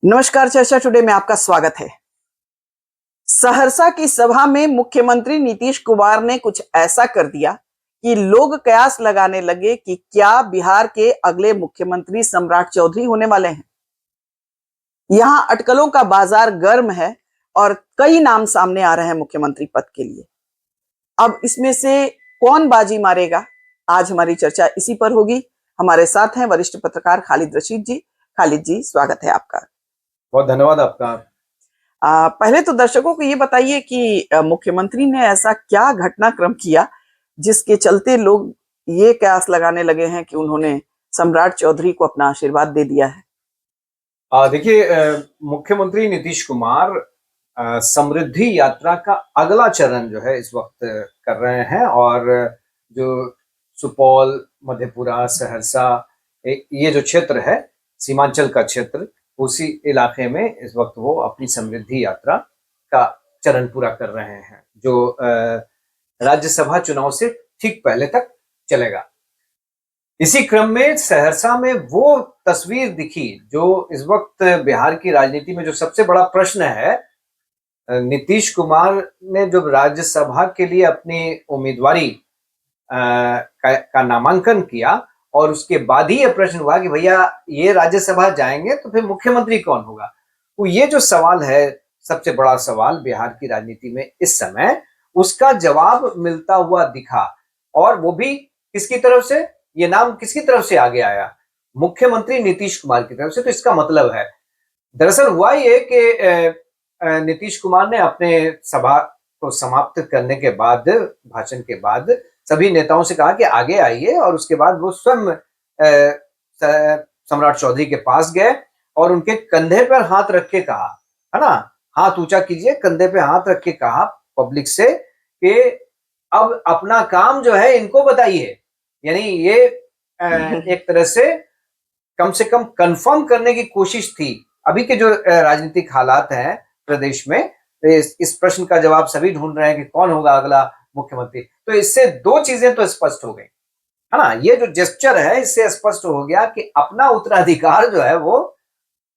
नमस्कार, चर्चा टुडे में आपका स्वागत है। सहरसा की सभा में मुख्यमंत्री नीतीश कुमार ने कुछ ऐसा कर दिया कि लोग कयास लगाने लगे कि क्या बिहार के अगले मुख्यमंत्री सम्राट चौधरी होने वाले हैं। यहां अटकलों का बाजार गर्म है और कई नाम सामने आ रहे हैं मुख्यमंत्री पद के लिए। अब इसमें से कौन बाजी मारेगा, आज हमारी चर्चा इसी पर होगी। हमारे साथ हैं वरिष्ठ पत्रकार खालिद रशीद जी। खालिद जी, स्वागत है आपका। बहुत धन्यवाद आपका। पहले तो दर्शकों को ये बताइए कि मुख्यमंत्री ने ऐसा क्या घटनाक्रम किया जिसके चलते लोग ये कयास लगाने लगे हैं कि उन्होंने सम्राट चौधरी को अपना आशीर्वाद दे दिया है। देखिए, मुख्यमंत्री नीतीश कुमार समृद्धि यात्रा का अगला चरण जो है इस वक्त कर रहे हैं और जो सुपौल, मधेपुरा, सहरसा ये जो क्षेत्र है, सीमांचल का क्षेत्र, उसी इलाके में इस वक्त वो अपनी समृद्धि यात्रा का चरण पूरा कर रहे हैं, जो राज्यसभा चुनाव से ठीक पहले तक चलेगा। इसी क्रम में सहरसा में वो तस्वीर दिखी जो इस वक्त बिहार की राजनीति में जो सबसे बड़ा प्रश्न है। नीतीश कुमार ने जब राज्यसभा के लिए अपनी उम्मीदवारी का नामांकन किया और उसके बाद ही यह प्रश्न हुआ कि भैया ये राज्यसभा जाएंगे तो फिर मुख्यमंत्री कौन होगा। तो ये जो सवाल है, सबसे बड़ा सवाल बिहार की राजनीति में इस समय, उसका जवाब मिलता हुआ दिखा। और वो भी किसकी तरफ से, ये नाम किसकी तरफ से आगे आया? मुख्यमंत्री नीतीश कुमार की तरफ से। तो इसका मतलब है, दरअसल हुआ ये कि नीतीश कुमार ने अपने सभा को समाप्त करने के बाद, भाषण के बाद, सभी नेताओं से कहा कि आगे आइए, और उसके बाद वो स्वयं सम्राट चौधरी के पास गए और उनके कंधे पर हाथ रख के कहा, है ना, हाथ ऊंचा कीजिए, कंधे पे हाथ रख के कहा पब्लिक से कि अब अपना काम जो है इनको बताइए। यानी ये एक तरह से कम कंफर्म करने की कोशिश थी। अभी के जो राजनीतिक हालात हैं प्रदेश में, इस प्रश्न का जवाब सभी ढूंढ रहे हैं कि कौन होगा अगला मुख्यमंत्री। तो इससे दो चीजें तो स्पष्ट हो गई, है ना। ये जो जेस्चर है, इससे स्पष्ट हो गया कि अपना उत्तराधिकार जो है वो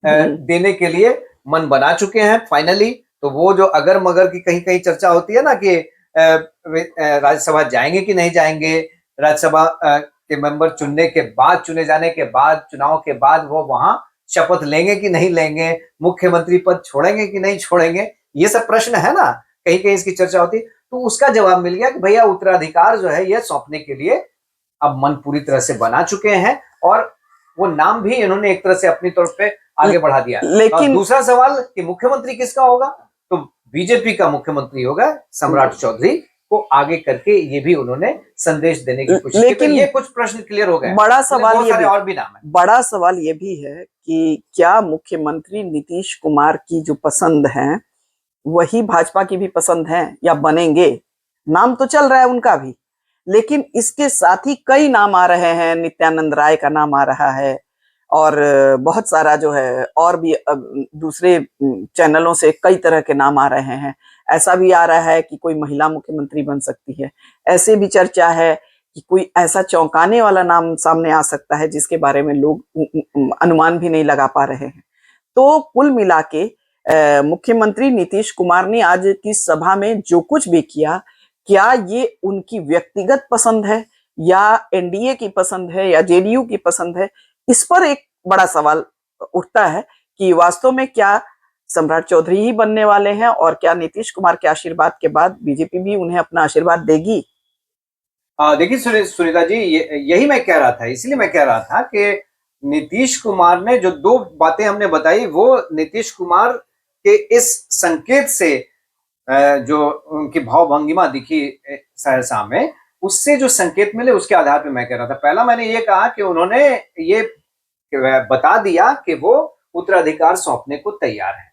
देने के लिए मन बना चुके हैं फाइनली। तो वो जो अगर मगर की कहीं कहीं चर्चा होती है ना कि राज्यसभा जाएंगे कि नहीं जाएंगे, राज्यसभा के मेंबर चुनने के बाद, चुने जाने के बाद, चुनाव के बाद वो वहां शपथ लेंगे कि नहीं लेंगे, मुख्यमंत्री पद छोड़ेंगे कि नहीं छोड़ेंगे, ये सब प्रश्न है ना, कहीं कहीं इसकी चर्चा होती। तो उसका जवाब मिल गया कि भैया उत्तराधिकार जो है ये सौंपने के लिए अब मन पूरी तरह से बना चुके हैं, और वो नाम भी इन्होंने एक तरह से अपनी तरफ पे आगे बढ़ा दिया। लेकिन दूसरा सवाल कि मुख्यमंत्री किसका होगा, तो बीजेपी का मुख्यमंत्री होगा सम्राट चौधरी को आगे करके, ये भी उन्होंने संदेश देने की कोशिश की। लेकिन ये कुछ प्रश्न क्लियर हो गए। बड़ा सवाल ये भी, और भी नाम है। बड़ा सवाल ये भी है कि क्या मुख्यमंत्री नीतीश कुमार की जो पसंद है वही भाजपा की भी पसंद है या बनेंगे। नाम तो चल रहा है उनका भी, लेकिन इसके साथ ही कई नाम आ रहे हैं। नित्यानंद राय का नाम आ रहा है और बहुत सारा जो है, और भी दूसरे चैनलों से कई तरह के नाम आ रहे हैं। ऐसा भी आ रहा है कि कोई महिला मुख्यमंत्री बन सकती है। ऐसे भी चर्चा है कि कोई ऐसा चौंकाने वाला नाम सामने आ सकता है जिसके बारे में लोग अनुमान भी नहीं लगा पा रहे हैं। तो कुल मिला के मुख्यमंत्री नीतीश कुमार ने आज की सभा में जो कुछ भी किया, क्या ये उनकी व्यक्तिगत पसंद है या एनडीए की पसंद है या जेडीयू की पसंद है, इस पर एक बड़ा सवाल उठता है कि वास्तव में क्या सम्राट चौधरी ही बनने वाले हैं, और क्या नीतीश कुमार के आशीर्वाद के बाद बीजेपी भी उन्हें अपना आशीर्वाद देगी। देखिए सुनीता जी, यही मैं कह रहा था, इसलिए मैं कह रहा था कि नीतीश कुमार ने जो दो बातें हमने बताई, वो नीतीश कुमार के इस संकेत से, जो उनकी भावभंगिमा दिखी सहरसा में, उससे जो संकेत मिले उसके आधार पर मैं कह रहा था। पहला मैंने ये कहा कि उन्होंने ये बता दिया कि वो उत्तराधिकार सौंपने को तैयार है,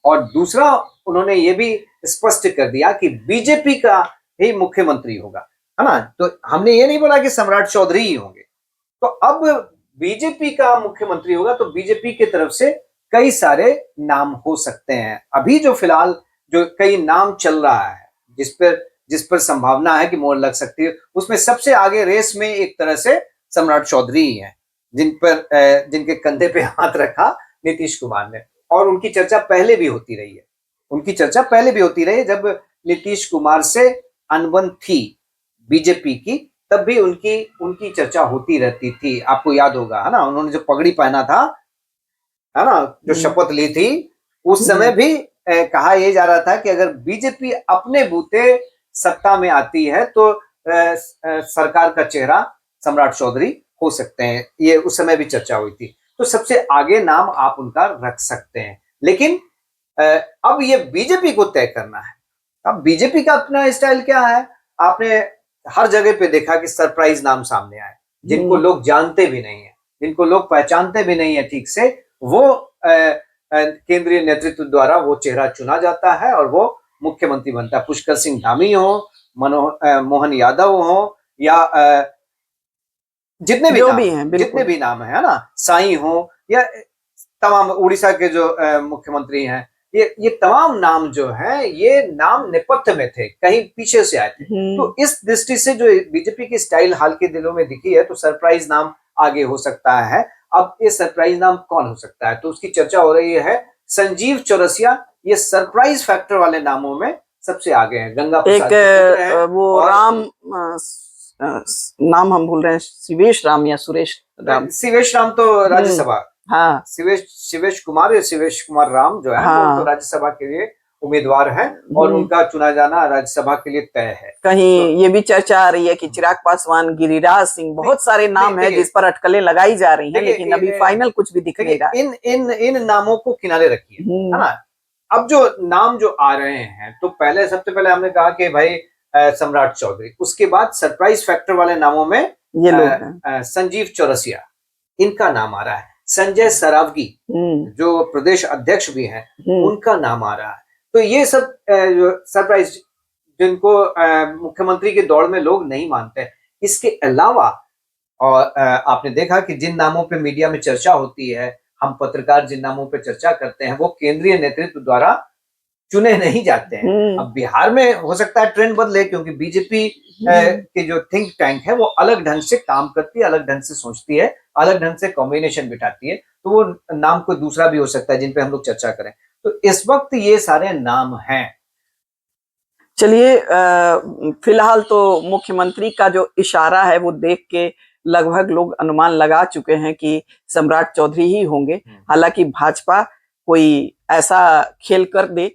और दूसरा उन्होंने ये भी स्पष्ट कर दिया कि बीजेपी का ही मुख्यमंत्री होगा, है ना। तो हमने ये नहीं बोला कि सम्राट चौधरी ही होंगे। तो अब बीजेपी का मुख्यमंत्री होगा तो बीजेपी की तरफ से कई सारे नाम हो सकते हैं। अभी जो फिलहाल जो कई नाम चल रहा है, जिस पर संभावना है कि मोहर लग सकती है, उसमें सबसे आगे रेस में एक तरह से सम्राट चौधरी ही है, जिनके कंधे पे हाथ रखा नीतीश कुमार ने। और उनकी चर्चा पहले भी होती रही है, उनकी चर्चा पहले भी होती रही। जब नीतीश कुमार से अनबन थी बीजेपी की, तब भी उनकी चर्चा होती रहती थी। आपको याद होगा, है ना, उन्होंने जो पगड़ी पहना था, है ना, जो शपथ ली थी, उस समय भी कहा यह जा रहा था कि अगर बीजेपी अपने बूते सत्ता में आती है तो सरकार का चेहरा सम्राट चौधरी हो सकते हैं। ये उस समय भी चर्चा हुई थी। तो सबसे आगे नाम आप उनका रख सकते हैं, लेकिन अब ये बीजेपी को तय करना है। अब बीजेपी का अपना स्टाइल क्या है? आपने हर जगह पे देखा कि सरप्राइज नाम सामने आए, जिनको लोग जानते भी नहीं है, जिनको लोग पहचानते भी नहीं है ठीक से, वो केंद्रीय नेतृत्व द्वारा वो चेहरा चुना जाता है और वो मुख्यमंत्री बनता है। पुष्कर सिंह धामी हो, मोहन यादव हो, या जितने भी नाम है ना, साई हो, या तमाम उड़ीसा के जो मुख्यमंत्री हैं, ये तमाम नाम जो है, ये नाम नेपथ्य में थे, कहीं पीछे से आए थे। तो इस दृष्टि से जो बीजेपी की स्टाइल हाल के दिनों में दिखी है, तो सरप्राइज नाम आगे हो सकता है। अब ये सरप्राइज नाम कौन हो सकता है? तो उसकी चर्चा हो रही है संजीव चौरसिया। ये सरप्राइज फैक्टर वाले नामों में सबसे आगे हैं। गंगा प्रसाद एक वो राम नाम हम भूल रहे हैं, शिवेश राम या सुरेश राम। शिवेश राम तो राज्यसभा, हाँ, शिवेश कुमार या शिवेश कुमार राम जो है, हाँ, वो तो राज्यसभा के लिए उम्मीदवार हैं और उनका चुना जाना राज्यसभा के लिए तय है। कहीं तो ये भी चर्चा आ रही है कि चिराग पासवान, गिरिराज सिंह, बहुत सारे नाम हैं जिस पर अटकलें लगाई जा रही हैं, लेकिन अभी फाइनल कुछ भी दिख नहीं रहा। इन नामों को किनारे रखिए, है ना। अब जो नाम जो आ रहे हैं, तो पहले सबसे पहले हमने कहा कि भाई सम्राट चौधरी, उसके बाद सरप्राइज फैक्टर वाले नामों में ये लोग संजीव चौरसिया, इनका नाम आ रहा है। संजय सरावगी जो प्रदेश अध्यक्ष भी हैं, उनका नाम आ रहा है। तो ये सब सरप्राइज, जिनको मुख्यमंत्री की दौड़ में लोग नहीं मानते। इसके अलावा और आपने देखा कि जिन नामों पे मीडिया में चर्चा होती है, हम पत्रकार जिन नामों पे चर्चा करते हैं, वो केंद्रीय नेतृत्व द्वारा चुने नहीं जाते हैं। अब बिहार में हो सकता है ट्रेंड बदले, क्योंकि बीजेपी के जो थिंक टैंक है वो अलग ढंग से काम करती है, अलग ढंग से सोचती है, अलग ढंग से कॉम्बिनेशन बिठाती है। तो वो नाम कोई दूसरा भी हो सकता है जिन पे हम लोग चर्चा करें। तो इस वक्त ये सारे नाम हैं। चलिए, फिलहाल तो मुख्यमंत्री का जो इशारा है वो देख के लगभग लोग अनुमान लगा चुके हैं कि सम्राट चौधरी ही होंगे। हालांकि भाजपा कोई ऐसा खेल कर दे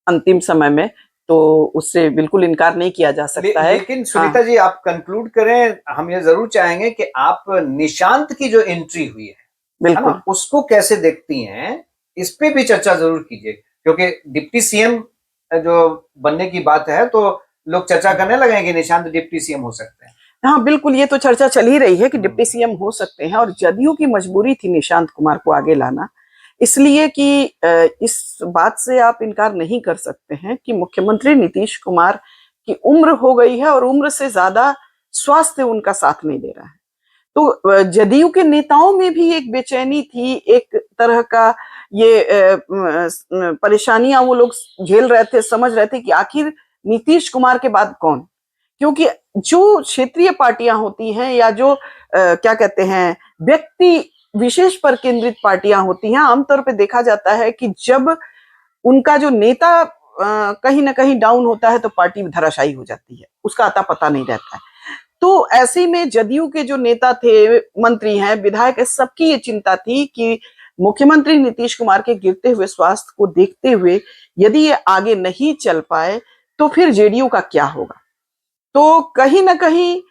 अंतिम समय में, तो उससे बिल्कुल इनकार नहीं किया जा सकता है। लेकिन सुनीता जी, आप कंक्लूड करें। हम ये जरूर चाहेंगे कि आप निशांत की जो एंट्री हुई है, बिल्कुल, उसको कैसे देखती हैं, इस पे भी चर्चा जरूर कीजिए। क्योंकि डिप्टी सीएम जो बनने की बात है, तो लोग चर्चा करने लगे कि निशांत डिप्टी सीएम हो सकते हैं। हाँ बिल्कुल, ये तो चर्चा चल ही रही है कि डिप्टी सीएम हो सकते हैं, और जदयू की मजबूरी थी निशांत कुमार को आगे लाना, इसलिए कि इस बात से आप इनकार नहीं कर सकते हैं कि मुख्यमंत्री नीतीश कुमार की उम्र हो गई है और उम्र से ज्यादा स्वास्थ्य उनका साथ नहीं दे रहा है। तो जदयू के नेताओं में भी एक बेचैनी थी, एक तरह का ये परेशानियां वो लोग झेल रहे थे, समझ रहे थे कि आखिर नीतीश कुमार के बाद कौन। क्योंकि जो क्षेत्रीय पार्टियां होती हैं, या जो क्या कहते हैं, व्यक्ति विशेष पर केंद्रित पार्टियां होती हैं, आमतौर पे देखा जाता है कि जब उनका जो नेता कहीं ना कहीं डाउन होता है, तो पार्टी धराशायी हो जाती है, उसका अता पता नहीं रहता है। तो ऐसे में जदयू के जो नेता थे, मंत्री हैं, विधायक, सबकी ये चिंता थी कि मुख्यमंत्री नीतीश कुमार के गिरते हुए स्वास्थ्य को देखते हुए यदि ये आगे नहीं चल पाए, तो फिर जेडीयू का क्या होगा। तो कहीं ना कहीं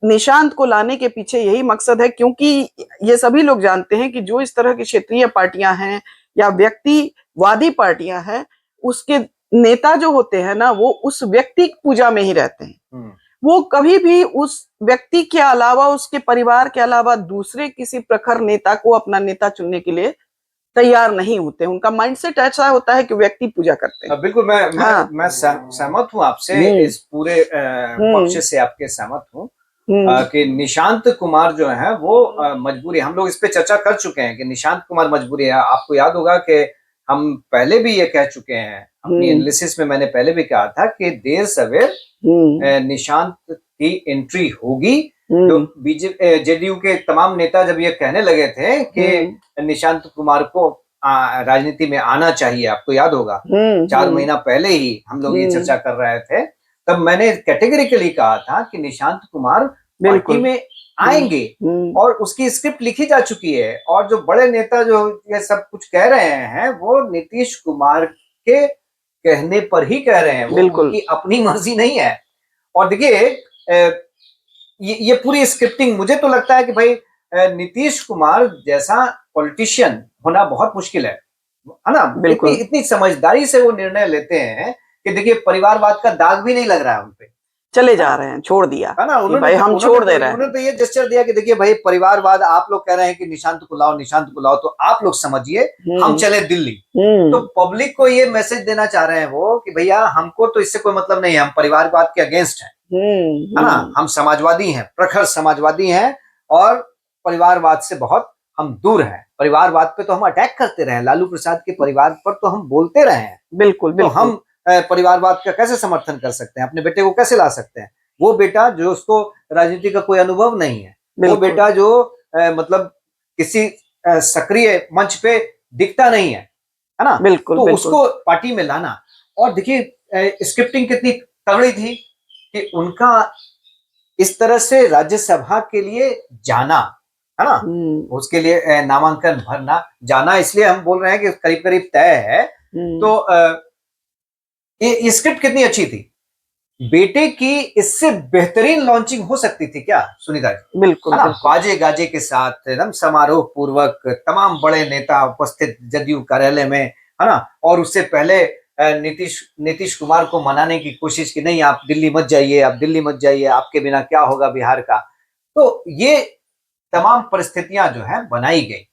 निशांत को लाने के पीछे यही मकसद है, क्योंकि ये सभी लोग जानते हैं कि जो इस तरह की क्षेत्रीय पार्टियां हैं या व्यक्तिवादी पार्टियां हैं, उसके नेता जो होते हैं ना, वो उस व्यक्ति की पूजा में ही रहते हैं। वो कभी भी उस व्यक्ति के अलावा, उसके परिवार के अलावा दूसरे किसी प्रखर नेता को अपना नेता चुनने के लिए तैयार नहीं होते। उनका माइंडसेट ऐसा होता है कि व्यक्ति पूजा करते हैं। बिल्कुल, मैं सहमत हूँ आपसे, इस पूरे पक्ष से आपके सहमत हूँ कि निशांत कुमार जो है वो मजबूरी, हम लोग इस पे चर्चा कर चुके हैं कि निशांत कुमार मजबूरी है। आपको याद होगा कि हम पहले भी ये कह चुके हैं, अपनी एनालिसिस में मैंने पहले भी कहा था कि देर सवेर निशांत की एंट्री होगी। तो जेडीयू के तमाम नेता जब ये कहने लगे थे कि निशांत कुमार को राजनीति में आना चाहिए। आपको याद होगा 4 महीना पहले ही हम लोग ये चर्चा कर रहे थे, तब मैंने कैटेगरिकली कहा था कि निशांत कुमार पार्टी में आएंगे और उसकी स्क्रिप्ट लिखी जा चुकी है। और जो बड़े नेता जो ये सब कुछ कह रहे हैं वो नीतीश कुमार के कहने पर ही कह रहे हैं, वो उनकी अपनी मर्जी नहीं है। और देखिए ये पूरी स्क्रिप्टिंग, मुझे तो लगता है कि भाई नीतीश कुमार जैसा पॉलिटिशियन होना बहुत मुश्किल है ना। इतनी समझदारी से वो निर्णय लेते हैं कि देखिए परिवारवाद का दाग भी नहीं लग रहा है उनपे, चले जा रहे हैं, छोड़ दिया है ना उन्होंने, भाई हम छोड़ दे रहे हैं। उन्होंने तो ये जेस्चर दिया कि देखिए भाई परिवारवाद, आप लोग कह रहे हैं कि निशांत को लाओ, तो आप लोग समझिए हम चले दिल्ली। तो पब्लिक को ये मैसेज देना चाह रहे हैं वो कि भैया हमको तो इससे कोई मतलब नहीं है, हम परिवारवाद के अगेंस्ट हैं, है ना, हम समाजवादी हैं, प्रखर समाजवादी हैं और परिवारवाद से बहुत हम दूर हैं। परिवारवाद पे तो हम अटैक करते रहे, लालू प्रसाद के परिवार पर तो हम बोलते रहे हैं। बिल्कुल। तो हम परिवारवाद का कैसे समर्थन कर सकते हैं, अपने बेटे को कैसे ला सकते हैं? वो बेटा जो उसको राजनीति का कोई अनुभव नहीं है, वो बेटा जो मतलब किसी सक्रिय मंच पे दिखता नहीं है ना, तो उसको पार्टी में लाना। और देखिए स्क्रिप्टिंग कितनी तगड़ी थी कि उनका इस तरह से राज्यसभा के लिए जाना, है ना, उसके लिए नामांकन भरना जाना, इसलिए हम बोल रहे हैं कि करीब करीब तय है। तो ये स्क्रिप्ट कितनी अच्छी थी, बेटे की इससे बेहतरीन लॉन्चिंग हो सकती थी क्या सुनीता जी? बिल्कुल, बाजे गाजे के साथ एकदम समारोह पूर्वक तमाम बड़े नेता उपस्थित जदयू कार्यालय में, है ना। और उससे पहले नीतीश कुमार को मनाने की कोशिश की, नहीं आप दिल्ली मत जाइए, आपके बिना क्या होगा बिहार का। तो ये तमाम परिस्थितियां जो है बनाई गई,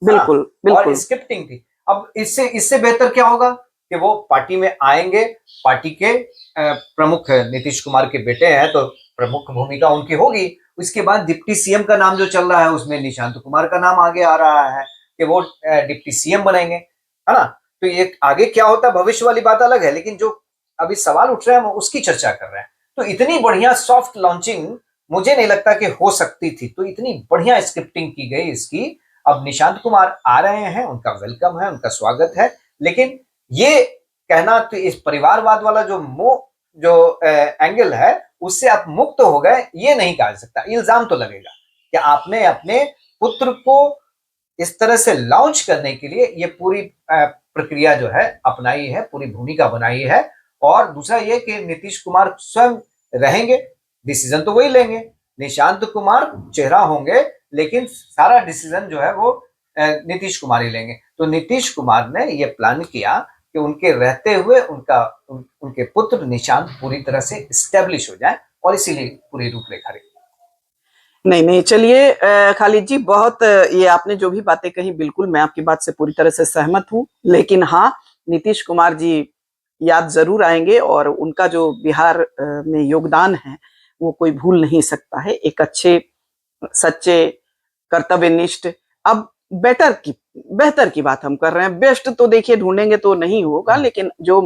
बिल्कुल। और स्क्रिप्टिंग थी। अब इससे बेहतर क्या होगा कि वो पार्टी में आएंगे, पार्टी के प्रमुख नीतीश कुमार के बेटे हैं तो प्रमुख भूमिका उनकी होगी। उसके बाद डिप्टी सीएम का नाम जो चल रहा है उसमें निशांत कुमार का नाम आगे आ रहा है कि वो डिप्टी सीएम बनेंगे, है ना। तो ये आगे क्या होता है भविष्य वाली बात अलग है, लेकिन जो अभी सवाल उठ रहे हैं हम उसकी चर्चा कर रहे हैं। तो इतनी बढ़िया सॉफ्ट लॉन्चिंग मुझे नहीं लगता कि हो सकती थी, तो इतनी बढ़िया स्क्रिप्टिंग की गई इसकी। अब निशांत कुमार आ रहे हैं, उनका वेलकम है, उनका स्वागत है, लेकिन ये कहना तो इस परिवारवाद वाला जो एंगल है उससे आप मुक्त हो गए ये नहीं कहा जा सकता। इल्जाम तो लगेगा कि आपने अपने पुत्र को इस तरह से लॉन्च करने के लिए ये पूरी प्रक्रिया जो है अपनाई है, पूरी भूमिका बनाई है। और दूसरा ये कि नीतीश कुमार स्वयं रहेंगे, डिसीजन तो वही लेंगे, निशांत कुमार चेहरा होंगे, लेकिन सारा डिसीजन जो है वो नीतीश कुमार ही लेंगे। तो नीतीश कुमार ने ये प्लान किया कि उनके रहते हुए उनके पुत्र निशांत पूरी तरह से स्टैब्लिश हो जाए, और इसीलिए पूरी रूपरेखा रही। नहीं, चलिए खालिद जी, बहुत ये आपने जो भी बातें कही बिल्कुल मैं आपकी बात से पूरी तरह से सहमत हूँ। लेकिन हाँ, नीतीश कुमार जी याद जरूर आएंगे और उनका जो बिहार में योगदान है वो कोई भूल नहीं सकता है। एक अच्छे, सच्चे, कर्तव्यनिष्ठ, अब बेहतर की बात हम कर रहे हैं। बेस्ट तो देखिए ढूंढेंगे तो नहीं होगा, लेकिन जो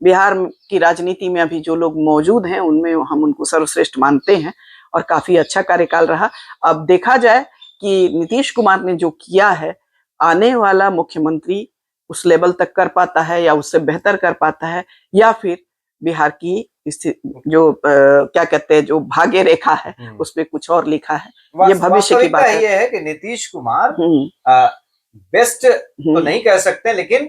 बिहार की राजनीति में अभी जो लोग मौजूद हैं उनमें हम उनको सर्वश्रेष्ठ मानते हैं और काफी अच्छा कार्यकाल रहा। अब देखा जाए कि नीतीश कुमार ने जो किया है, आने वाला मुख्यमंत्री उस लेवल तक कर पाता है या उससे बेहतर कर पाता है, या फिर बिहार की जो क्या कहते हैं जो भाग्य रेखा है उस पे कुछ और लिखा है, ये भविष्य की बात है। ये है कि नीतीश कुमार बेस्ट तो नहीं कह सकते, लेकिन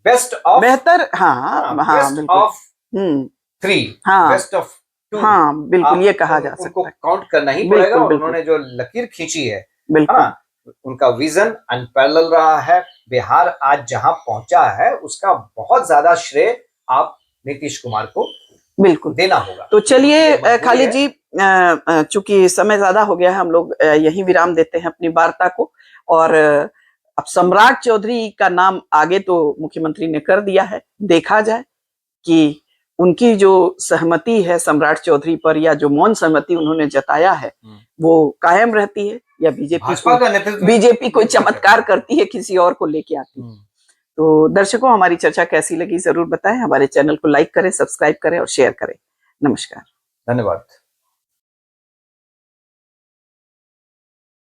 बेस्ट ऑफ बेहतर, हाँ, बेस्ट ऑफ 3, बेस्ट ऑफ 2, हाँ बिल्कुल, ये कहा जा सकता है। उनको काउंट करना ही पड़ेगा। और उन्होंने जो लकीर खींची है, उनका विजन अनपैरेलल रहा है। बिहार आज जहां पहुंचा है उसका बहुत ज्यादा श्रेय आप नीतीश कुमार को बिल्कुल देना होगा। तो चलिए खालिद जी, चूंकि समय ज्यादा हो गया है, हम लोग यही विराम देते हैं अपनी वार्ता को। और अब सम्राट चौधरी का नाम आगे तो मुख्यमंत्री ने कर दिया है, देखा जाए कि उनकी जो सहमति है सम्राट चौधरी पर, या जो मौन सहमति उन्होंने जताया है वो कायम रहती है, या बीजेपी कोई चमत्कार करती है, किसी और को लेके आती है। तो दर्शकों, हमारी चर्चा कैसी लगी जरूर बताएं। हमारे चैनल को लाइक करें, सब्सक्राइब करें और शेयर करें। नमस्कार, धन्यवाद।